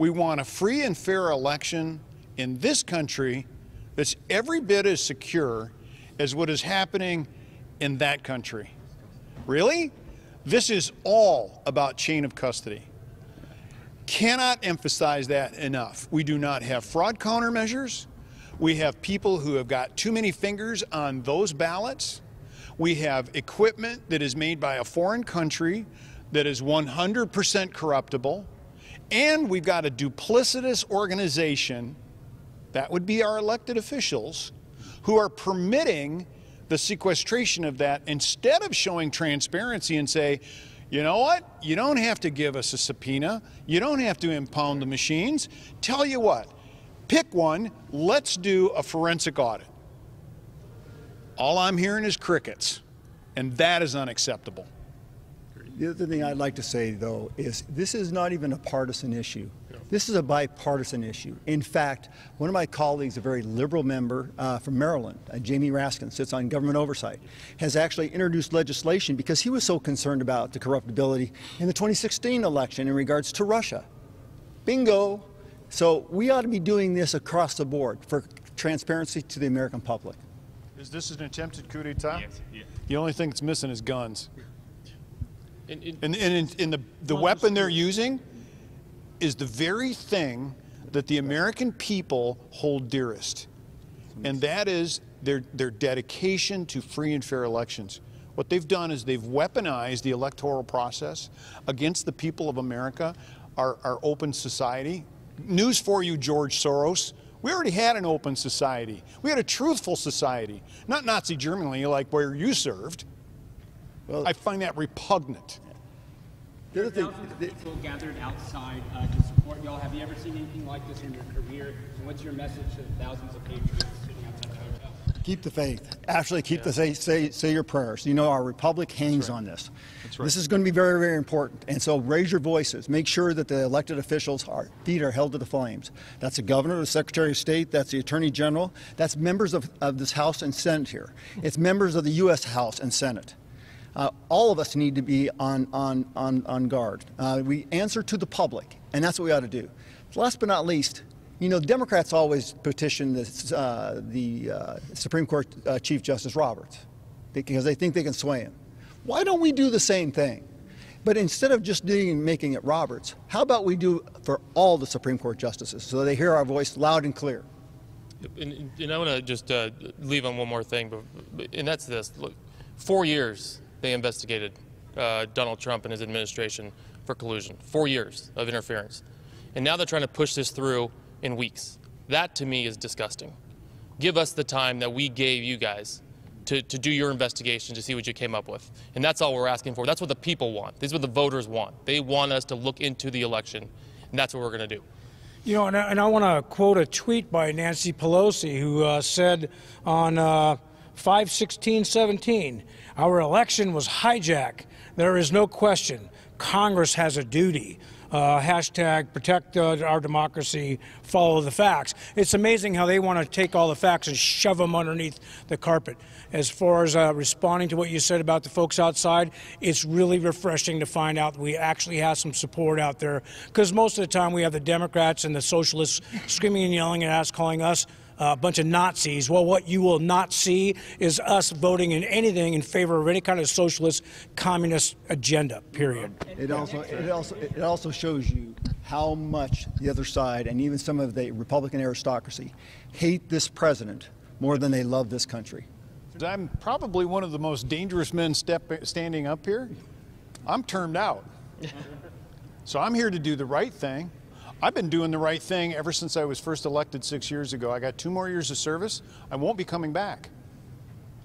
We want a free and fair election in this country that's every bit as secure as what is happening in that country. Really? This is all about chain of custody. Cannot emphasize that enough. We do not have fraud countermeasures. We have people who have got too many fingers on those ballots. We have equipment that is made by a foreign country that is 100% corruptible. And we've got a duplicitous organization, that would be our elected officials, who are permitting the sequestration of that instead of showing transparency and say, you know what, you don't have to give us a subpoena, you don't have to impound the machines. Tell you what, pick one, let's do a forensic audit. All I'm hearing is crickets, and that is unacceptable. The other thing I'd like to say, though, is this is not even a partisan issue. This is a bipartisan issue. In fact, one of my colleagues, a very liberal member from Maryland, Jamie Raskin, sits on government oversight, has actually introduced legislation because he was so concerned about the corruptibility in the 2016 election in regards to Russia. Bingo! So we ought to be doing this across the board for transparency to the American public. Is this an attempted coup d'etat? Yes. Yeah. The only thing that's missing is guns. And the weapon they're using is the very thing that the American people hold dearest, and that is their dedication to free and fair elections. What they've done is they've weaponized the electoral process against the people of America, our open society. News for you, George Soros. We already had an open society. We had a truthful society, not Nazi Germany like where you served. Well, I find that repugnant. There are thousands of people gathered outside to support y'all. Have you ever seen anything like this in your career? And what's your message to the thousands of patriots sitting outside the hotel? Keep the faith. Actually, keep the faith. Say your prayers. You know, our republic hangs on this. That's right. This is going to be very, very important. And so raise your voices. Make sure that the elected officials' feet are held to the flames. That's the governor, the secretary of state, that's the attorney general, that's members of this House and Senate here. It's members of the U.S. House and Senate. All of us need to be on guard. We answer to the public, and that's what we ought to do. Last but not least, you know, Democrats always petition the Supreme Court Chief Justice Roberts because they think they can sway him. Why don't we do the same thing? But instead of just making it Roberts, how about we do for all the Supreme Court justices so they hear our voice loud and clear? And I want to just leave on one more thing, and that's this. Look, 4 years they investigated Donald Trump and his administration for collusion. 4 years of interference. And now they're trying to push this through in weeks. That, to me, is disgusting. Give us the time that we gave you guys to do your investigation, to see what you came up with. And that's all we're asking for. That's what the people want. This is what the voters want. They want us to look into the election, and that's what we're going to do. You know, and I want to quote a tweet by Nancy Pelosi, who said on 5/16/17, our election was hijacked. There is no question. Congress has a duty. Hashtag protect our democracy, follow the facts. It's amazing how they want to take all the facts and shove them underneath the carpet. As far as responding to what you said about the folks outside, it's really refreshing to find out that we actually have some support out there, because most of the time we have the Democrats and the socialists screaming and yelling at us, calling us a bunch of Nazis. Well, what you will not see is us voting in anything in favor of any kind of socialist, communist agenda, period. It also shows you how much the other side and even some of the Republican aristocracy hate this president more than they love this country. I'm probably one of the most dangerous men standing up here. I'm termed out. So I'm here to do the right thing. I've been doing the right thing ever since I was first elected 6 years ago. I got 2 more years of service. I won't be coming back.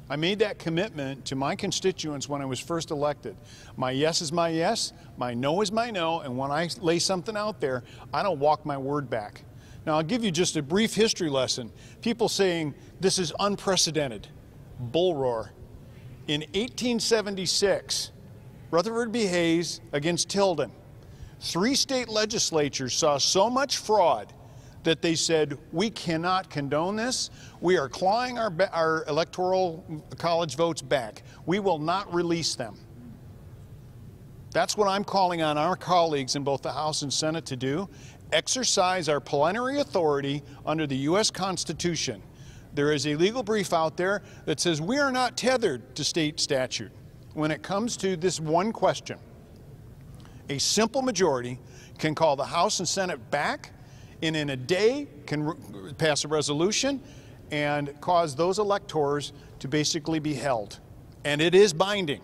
I made that commitment to my constituents when I was first elected. My yes is my yes, my no is my no, and when I lay something out there, I don't walk my word back. Now, I'll give you just a brief history lesson. People saying this is unprecedented. Bull roar. In 1876, Rutherford B. Hayes against Tilden, 3 state legislatures saw so much fraud that they said, we cannot condone this. We are clawing our electoral college votes back. We will not release them. That's what I'm calling on our colleagues in both the House and Senate to do. exercise our plenary authority under the U.S. Constitution. There is a legal brief out there that says we are not tethered to state statute when it comes to this one question. A simple majority can call the House and Senate back, and in a day can pass a resolution and cause those electors to basically be held. And it is binding.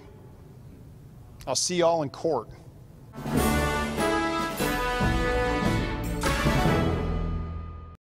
I'll see y'all in court.